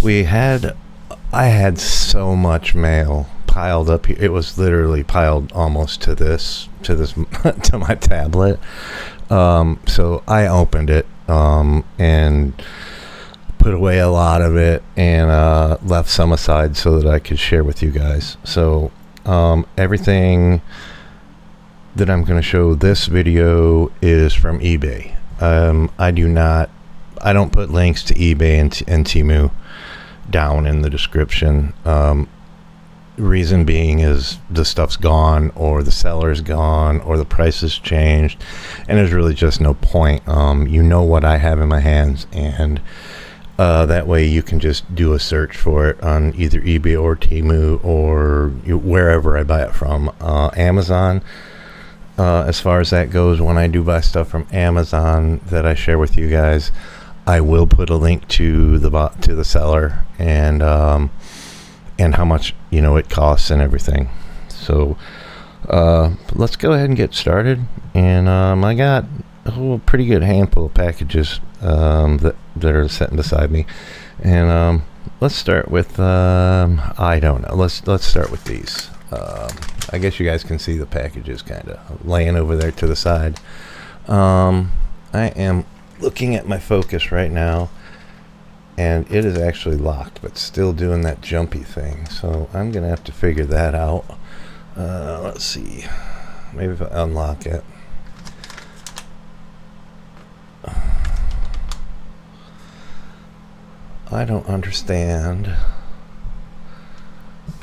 I had so much mail piled up here. It was literally piled almost to this to my tablet. So I opened it and put away a lot of it and left some aside so that I could share with you guys. So everything that I'm going to show this video is from eBay. I don't put links to eBay and Temu down in the description. Reason being is the stuff's gone, or the seller's gone, or the price has changed, and there's really just no point. You know what I have in my hands, and that way you can just do a search for it on either eBay or Temu or wherever I buy it from. Amazon, as far as that goes, when I do buy stuff from Amazon that I share with you guys, I will put a link to the seller and how much it costs and everything. So let's go ahead and get started. And I got a pretty good handful of packages that are sitting beside me. And let's start with I don't know. Let's start with these. I guess you guys can see the packages kind of laying over there to the side. I am looking at my Focus right now, and it is actually locked, but still doing that jumpy thing. So I'm gonna have to figure that out. Let's see. Maybe if I unlock it. I don't understand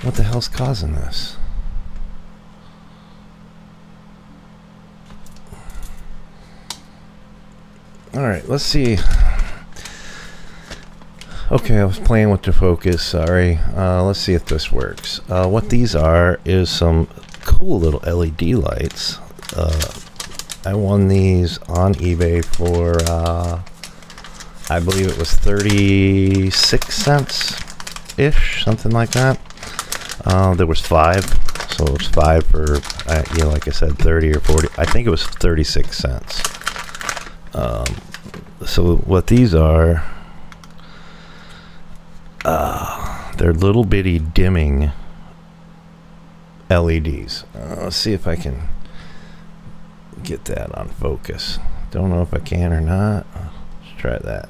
what the hell's causing this. Alright, let's see. Okay, I was playing with the Focus, sorry. Let's see if this works. What these are is some cool little LED lights. I won these on eBay for, I believe it was 36 cents-ish, something like that. There was 5, so it was 5 for, like I said, 30 or 40. I think it was 36 cents. So what these are, they're little bitty dimming LEDs. Let's see if I can get that on focus. Don't know if I can or not. Let's try that.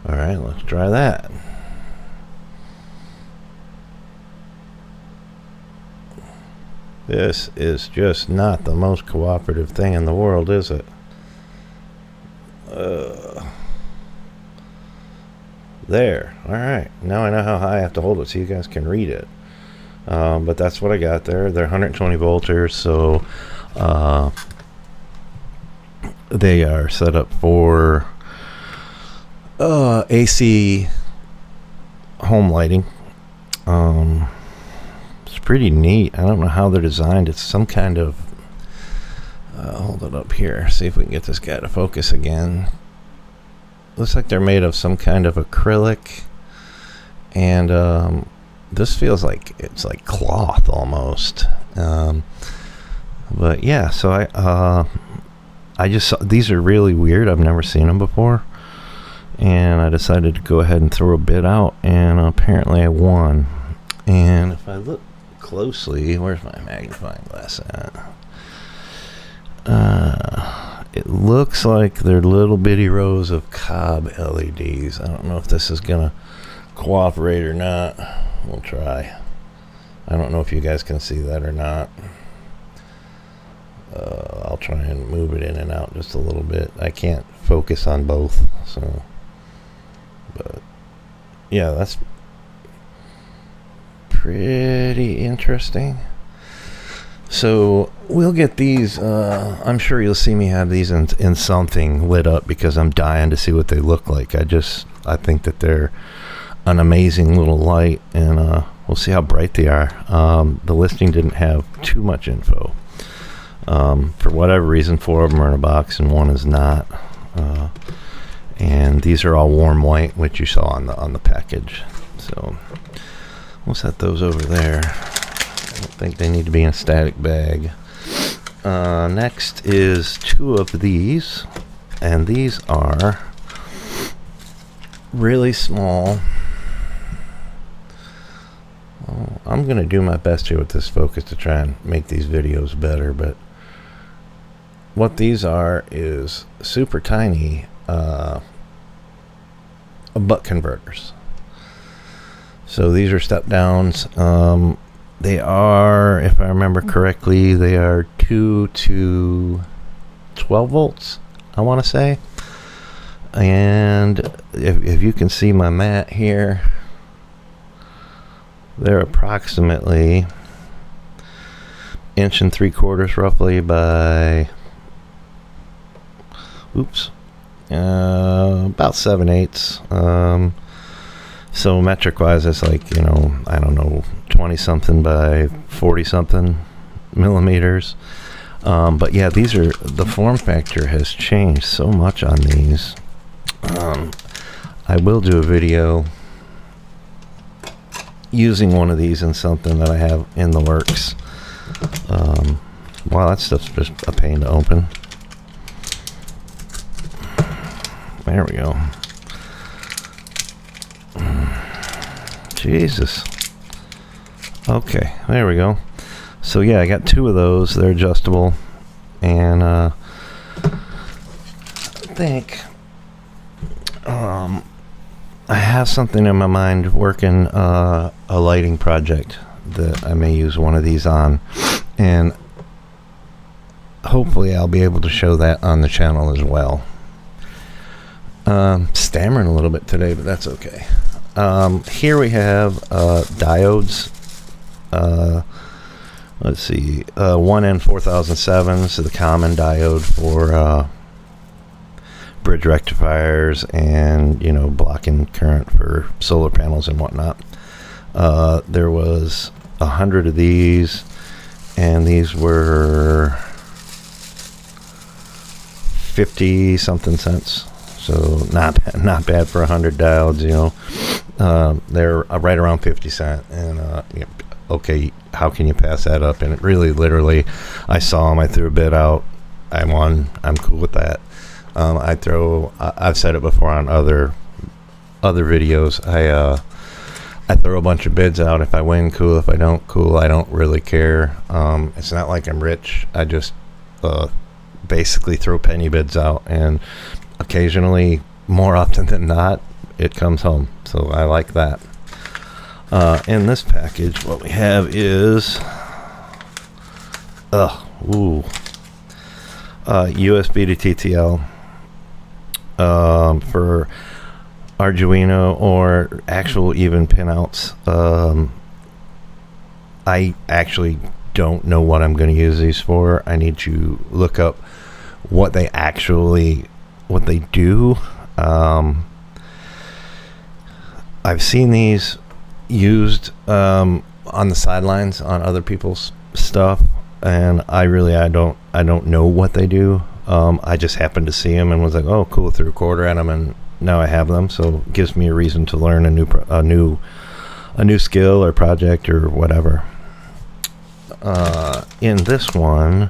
Alright, let's try that. This is just not the most cooperative thing in the world, is it? There. Alright. Now I know how high I have to hold it so you guys can read it. But that's what I got there. They're 120 volters, so they are set up for AC home lighting. It's pretty neat. I don't know how they're designed. It's some kind of hold it up here, see if we can get this guy to focus again. Looks like they're made of some kind of acrylic, and this feels like it's like cloth almost. But yeah, so I just saw these are really weird. I've never seen them before, and I decided to go ahead and throw a bid out, and apparently I won. And if I look closely, where's my magnifying glass at? It looks like they're little bitty rows of cob LEDs. I don't know if this is gonna cooperate or not. We'll try. I don't know if you guys can see that or not. I'll try and move it in and out just a little bit. I can't focus on both, so. But yeah, that's pretty interesting. So we'll get these. I'm sure you'll see me have these in something lit up because I'm dying to see what they look like. I think that they're an amazing little light, and we'll see how bright they are. The listing didn't have too much info. For whatever reason, 4 of them are in a box and 1 is not. And these are all warm white, which you saw on the package. So we'll set those over there. I don't think they need to be in a static bag. Next is 2 of these, and these are really small. Well, I'm going to do my best here with this focus to try and make these videos better, but what these are is super tiny buck converters. So these are step downs. They are, if I remember correctly, they are 2 to 12 volts, I want to say. And if you can see my mat here, they're approximately 1 3/4 roughly by about 7/8. So metric wise, it's like, I don't know, 20 something by 40 something millimeters. But yeah, the form factor has changed so much on these. I will do a video using one of these in something that I have in the works. Wow, that stuff's just a pain to open. There we go. Jesus. Okay, there we go. So yeah, I got 2 of those. They're adjustable, and I think I have something in my mind working a lighting project that I may use one of these on, and hopefully I'll be able to show that on the channel as well. Stammering a little bit today, but that's okay. Here we have diodes. Let's see, 1N4007, so the common diode for bridge rectifiers and blocking current for solar panels and whatnot. There was 100 of these, and these were 50 something cents. So not bad for 100 diodes, they're right around 50 cents. And okay, how can you pass that up? And it really, literally, I saw them, I threw a bid out, I won, I'm cool with that. I've said it before on other videos, I throw a bunch of bids out. If I win, cool. If I don't, cool. I don't really care. It's not like I'm rich. I just basically throw penny bids out, and occasionally, more often than not, it comes home. So I like that. In this package, what we have is USB to TTL for Arduino or actual even pinouts. I actually don't know what I'm going to use these for. I need to look up what they do. I've seen these used on the sidelines on other people's stuff, and I don't know what they do. I just happened to see them and was like, oh cool, threw a quarter at them, and now I have them. So it gives me a reason to learn a new skill or project or whatever. In this one,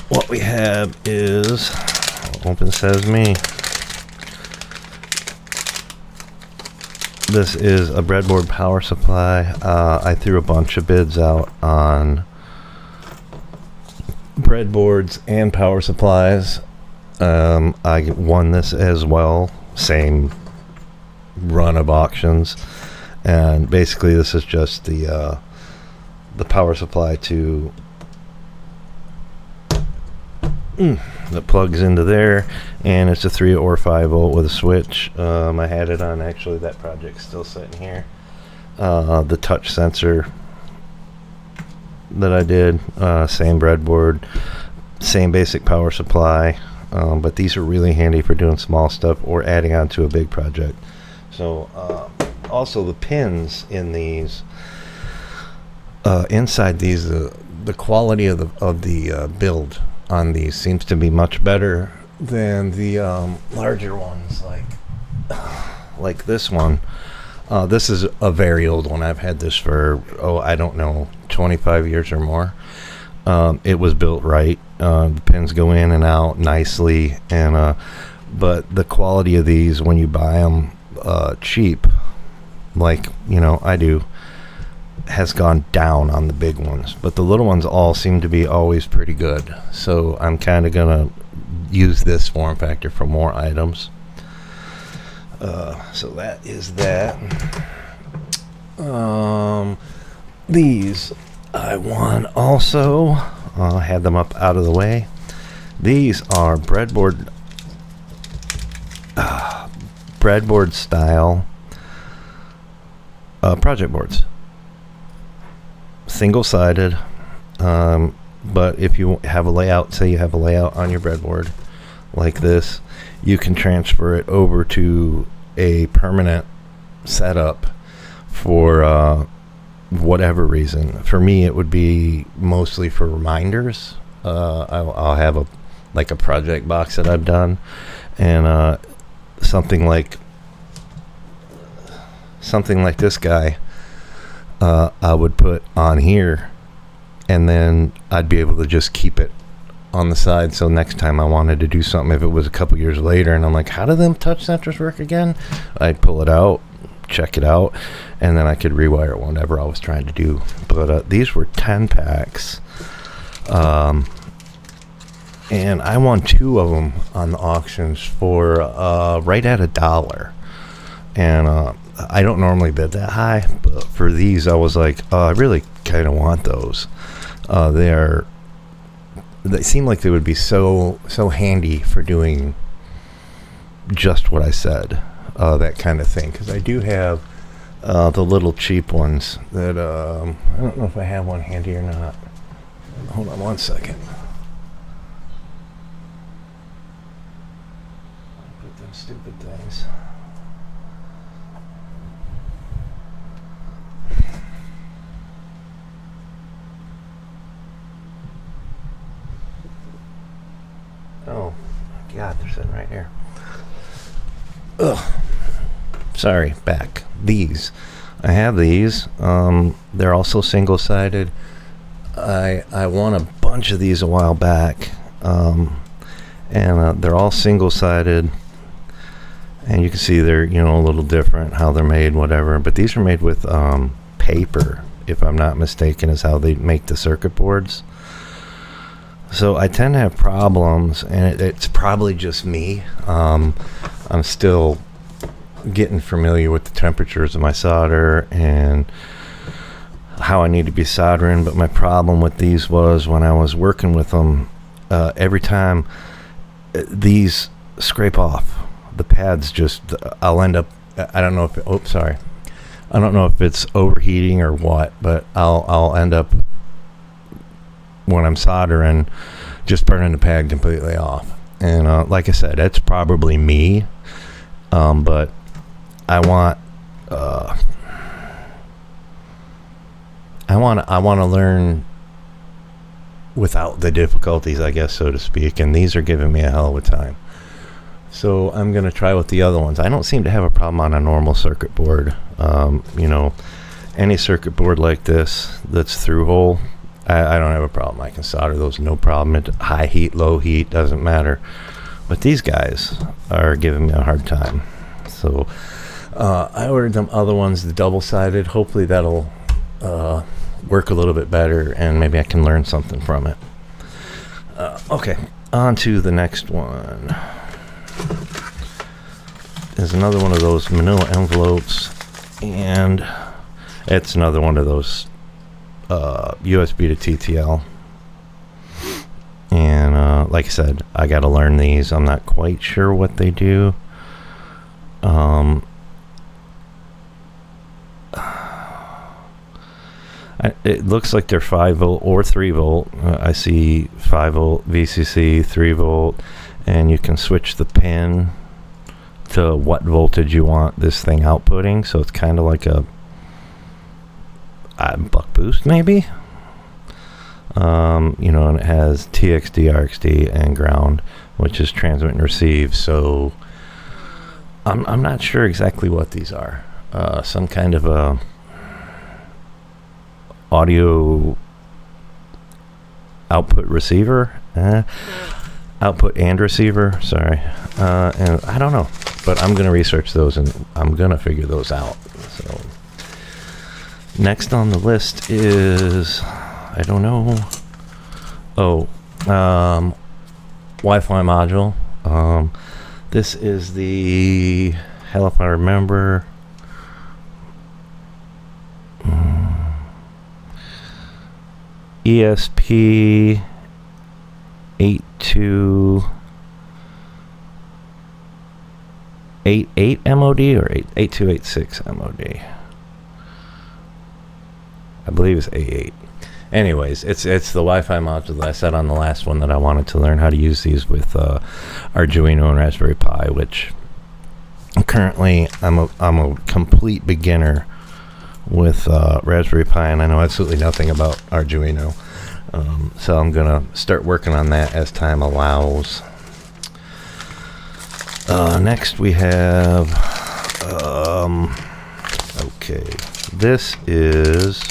what we have is Open Sesame. This is a breadboard power supply. I threw a bunch of bids out on breadboards and power supplies. I won this as well, same run of auctions, and basically this is just the power supply to that plugs into there, and it's a 3 or 5 volt with a switch. I had it on, actually that project's still sitting here. The touch sensor that I did, same breadboard, same basic power supply, but these are really handy for doing small stuff or adding on to a big project. So also the pins in these, inside these, the quality of the build on these seems to be much better than the larger ones, like this one. This is a very old one. I've had this for I don't know, 25 years or more. It was built right. The pins go in and out nicely, and but the quality of these when you buy them, cheap, like, I do, has gone down on the big ones, but the little ones all seem to be always pretty good. So I'm kind of gonna use this form factor for more items. So that is that. These I won also. I had them up out of the way. These are breadboard style project boards. Single-sided, but if you have a layout, say you have a layout on your breadboard like this, you can transfer it over to a permanent setup for whatever reason. For me, it would be mostly for reminders. I'll have a project box that I've done, and something like this guy, I would put on here, and then I'd be able to just keep it on the side. So next time I wanted to do something, if it was a couple years later, and I'm like, how do them touch sensors work again? I'd pull it out, check it out, and then I could rewire it whatever I was trying to do. But these were 10 packs, and I won 2 of them on the auctions for right at $1. And I don't normally bid that high, but for these I was like, I really kind of want those. They seem like they would be so handy for doing just what I said, that kind of thing. Because I do have the little cheap ones that I don't know if I have one handy or not. Hold on one second. Put them stupid things. Oh, God, they're sitting right here. Ugh. Sorry, back. These. I have these. They're also single-sided. I won a bunch of these a while back. And they're all single-sided. And you can see they're, a little different, how they're made, whatever. But these are made with paper, if I'm not mistaken, is how they make the circuit boards. So I tend to have problems, and it's probably just me. I'm still getting familiar with the temperatures of my solder and how I need to be soldering. But my problem with these was when I was working with them, every time these scrape off, the pads I'll end up, I don't know if, I don't know if it's overheating or what, but I'll end up, when I'm soldering, just burning the pad completely off. And like I said, that's probably me, but I want to learn without the difficulties, I guess, so to speak, and these are giving me a hell of a time. So I'm going to try with the other ones. I don't seem to have a problem on a normal circuit board. Any circuit board like this that's through hole, I don't have a problem. I can solder those, no problem. High heat, low heat, doesn't matter. But these guys are giving me a hard time. So I ordered them other ones, the double-sided. Hopefully that'll work a little bit better, and maybe I can learn something from it. Okay, on to the next one. There's another one of those manila envelopes, and it's another one of those USB to TTL. And like I said, I got to learn these. I'm not quite sure what they do. It looks like they're 5-volt or 3-volt. I see 5-volt VCC, 3-volt, and you can switch the pin to what voltage you want this thing outputting. So it's kind of like a buck boost, maybe. And it has TXD, RXD, and ground, which is transmit and receive. So I'm not sure exactly what these are. Some kind of a audio output receiver. output and receiver. Sorry, and I don't know, but I'm gonna research those and I'm gonna figure those out. So next on the list is, I don't know. Oh, Wi-Fi module. This is the, hell if I remember. ESP 8288 MOD or 8286 MOD. I believe it's A8. Anyways, it's the Wi-Fi module that I said on the last one that I wanted to learn how to use these with Arduino and Raspberry Pi, which currently I'm a complete beginner with Raspberry Pi, and I know absolutely nothing about Arduino. So I'm gonna start working on that as time allows. Next we have okay, this is,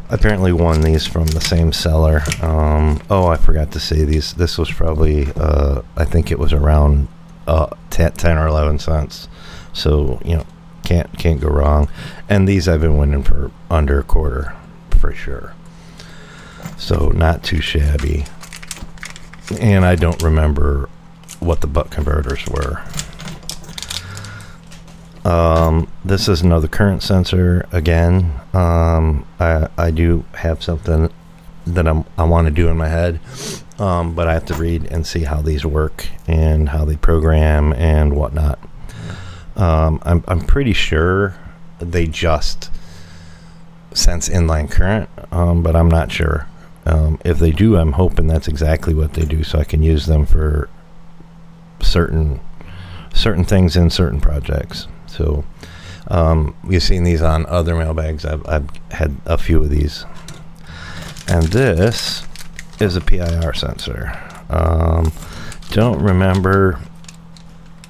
apparently won these from the same seller. Oh, I forgot to say these. This was probably I think it was around 10 or 11 cents. So, you know, can't go wrong. And these I've been winning for under a quarter for sure. So not too shabby. And I don't remember what the buck converters were. This is another current sensor again. I do have something that I want to do in my head, but I have to read and see how these work and how they program and whatnot. I'm pretty sure they just sense inline current, but I'm not sure. If they do, I'm hoping that's exactly what they do, so I can use them for certain things in certain projects. So you've seen these on other mailbags. I've had a few of these. And this is a PIR sensor. Don't remember.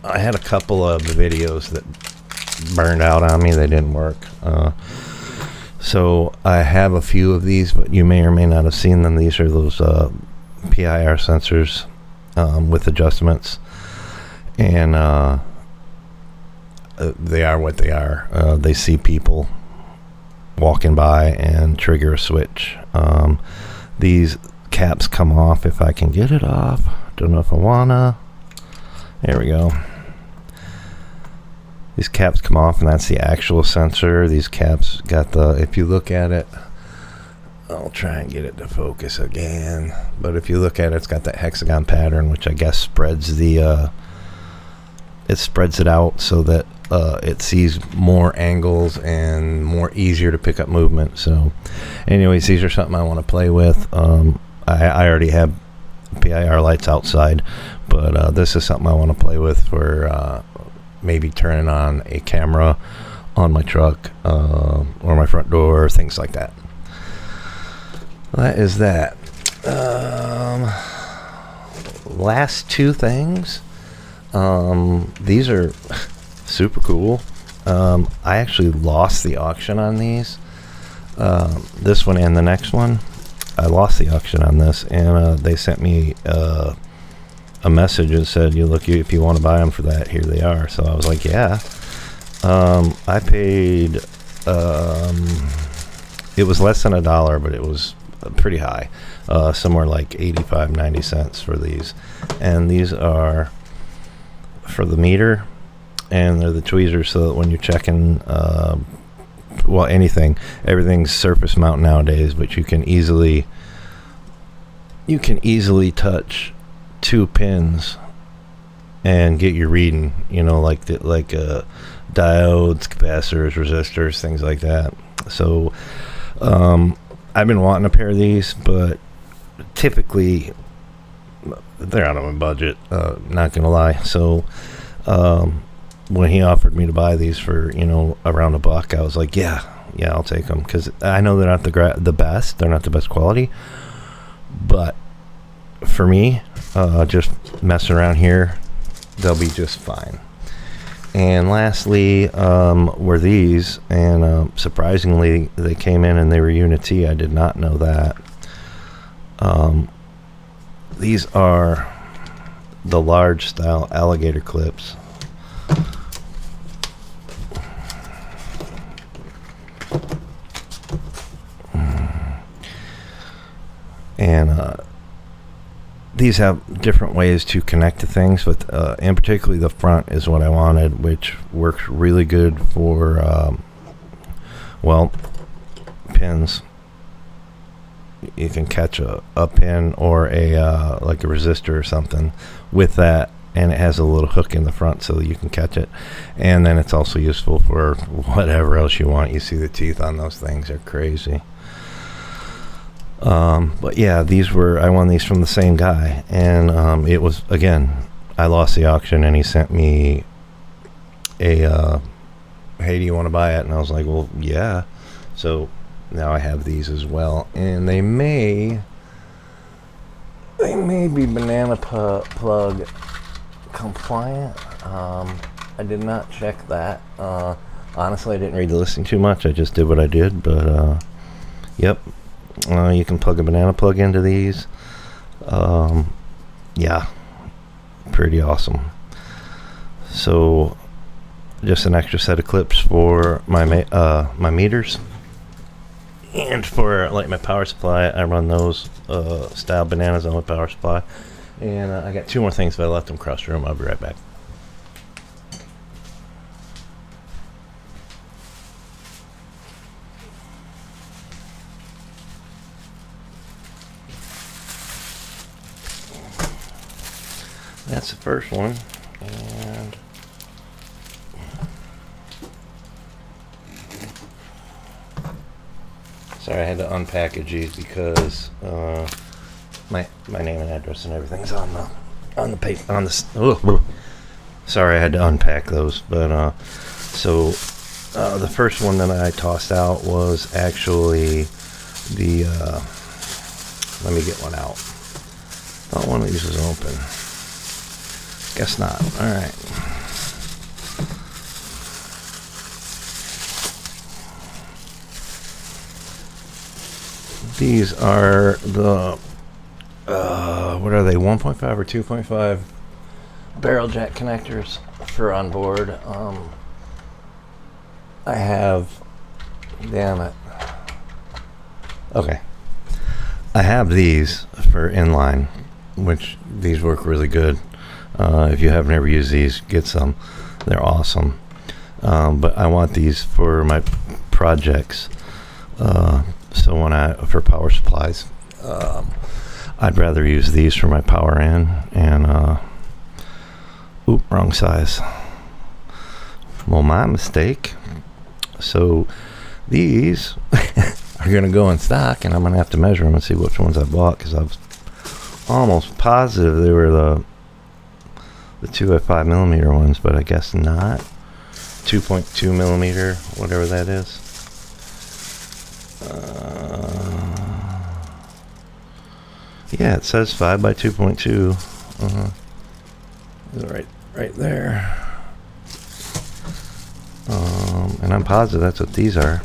I had a couple of videos that burned out on me. They didn't work. So I have a few of these, but you may or may not have seen them. These are those PIR sensors with adjustments. And they are what they are. They see people walking by and trigger a switch. These caps come off if I can get it off. Don't know if I wanna. There we go. These caps come off, and that's the actual sensor. These caps got the, if you look at it, I'll try and get it to focus again, but if you look at it, it's got that hexagon pattern, which I guess spreads the it spreads it out so that it sees more angles and more easier to pick up movement. So anyways, these are something I want to play with. I already have PIR lights outside, but this is something I want to play with for maybe turning on a camera on my truck or my front door, things like that. That is that. Last two things. These are super cool. I actually lost the auction on these. This one and the next one. I lost the auction on this, and they sent me a message that said, "You look, if you want to buy them for that, here they are." So I was like, "Yeah." I paid. It was less than $1, but it was pretty high. Somewhere like 85, 90 cents for these, and these are for the meter, and they're the tweezers so that when you're checking well, everything's surface mount nowadays, but you can easily touch two pins and get your reading, like diodes, capacitors, resistors, things like that. So I've been wanting a pair of these, but typically they're out of my budget, not gonna lie. So when he offered me to buy these for around $1, I was like, yeah, I'll take them, because I know they're not the best. They're not the best quality, but for me, just messing around here, they'll be just fine. And lastly, were these, and surprisingly, they came in and they were Unity. I did not know that. these are the large style alligator clips. And these have different ways to connect to things, but in particularly the front is what I wanted, which works really good for pins. You can catch a pin or a like a resistor or something with that, and it has a little hook in the front so you can catch it. And then it's also useful for whatever else you want. You see the teeth on those things are crazy. But yeah, I won these from the same guy, and it was, again, I lost the auction and he sent me a hey, do you want to buy it? And I was like, well, yeah. So now I have these as well, and they may be banana plug compliant. I did not check that. Honestly, I didn't read the listing too much. I just did what I did, but yep. You can plug a banana plug into these. Yeah, pretty awesome. So just an extra set of clips for my my meters, and for like my power supply, I run those style bananas on my power supply. And I got two more things, but I left them across the room. I'll be right back. That's the first one, and sorry, I had to unpackage these because my name and address and everything's on the paper on this. Sorry, I had to unpack those, but so the first one that I tossed out was actually the. Let me get one out. Thought one of these was open. Guess not. All right. These are the what are they? 1.5 or 2.5 barrel jack connectors for on board. I have. Damn it. Okay. I have these for inline, which these work really good. If you haven't ever used these, get some. They're awesome. But I want these for my projects. So for power supplies, I'd rather use these for my power in. And wrong size. Well, my mistake. So these are going to go in stock, and I'm going to have to measure them and see which ones I bought, because I was almost positive they were the 2 at 5 millimeter ones, but I guess not. 2.2 millimeter, whatever that is. Yeah, it says 5 by 2.2. Right there. And I'm positive that's what these are.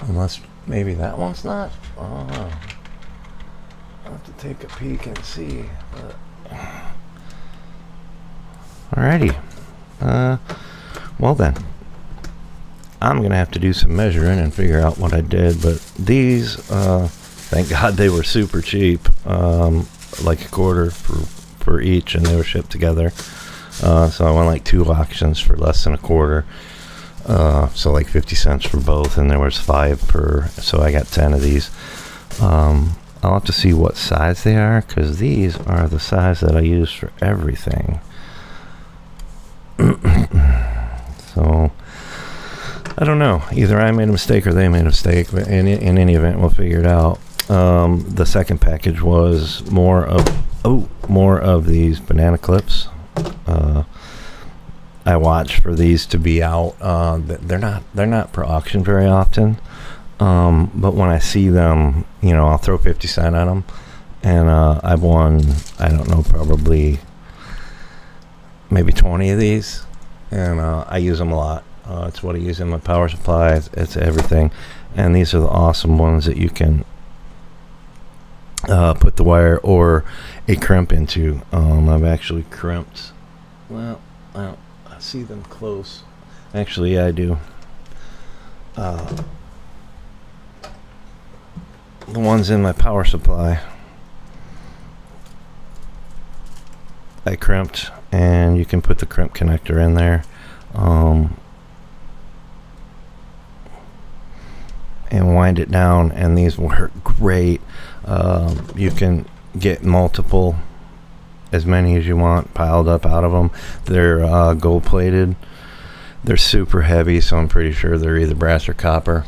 Unless maybe that one's not. I'll have to take a peek and see. Alrighty. Well then, I'm gonna have to do some measuring and figure out what I did. But these, thank God they were super cheap, like a quarter for each, and they were shipped together. So I went like 2 auctions for less than a quarter. So like 50 cents for both, and there was 5 per. So I got 10 of these. I'll have to see what size they are, because these are the size that I use for everything. So I don't know. Either I made a mistake or they made a mistake. But in any event, we'll figure it out. The second package was more of these banana clips. I watch for these to be out. They're not for auction very often. But when I see them, I'll throw 50 cents at them, and I've won, I don't know, probably maybe 20 of these, and I use them a lot. It's what I use in my power supply. It's everything. And these are the awesome ones that you can put the wire or a crimp into. I've actually crimped. Well, I see them close. Actually, yeah, I do. The ones in my power supply, I crimped, and you can put the crimp connector in there. And wind it down, and these work great. You can get multiple, as many as you want, piled up out of them. They're gold plated. They're super heavy, so I'm pretty sure they're either brass or copper.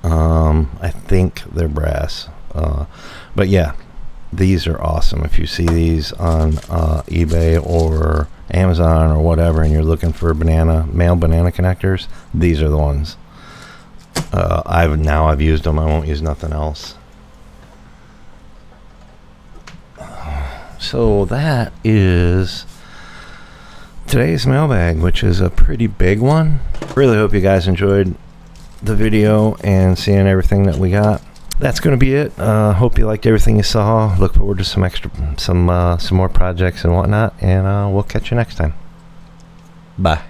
I think they're brass, but yeah, these are awesome. If you see these on eBay or Amazon or whatever, and you're looking for male banana connectors, these are the ones. I've used them. I won't use nothing else. So that is today's mailbag, which is a pretty big one. Really hope you guys enjoyed the video and seeing everything that we got. That's going to be it. Hope you liked everything you saw. Look forward to some more projects and whatnot, and we'll catch you next time. Bye.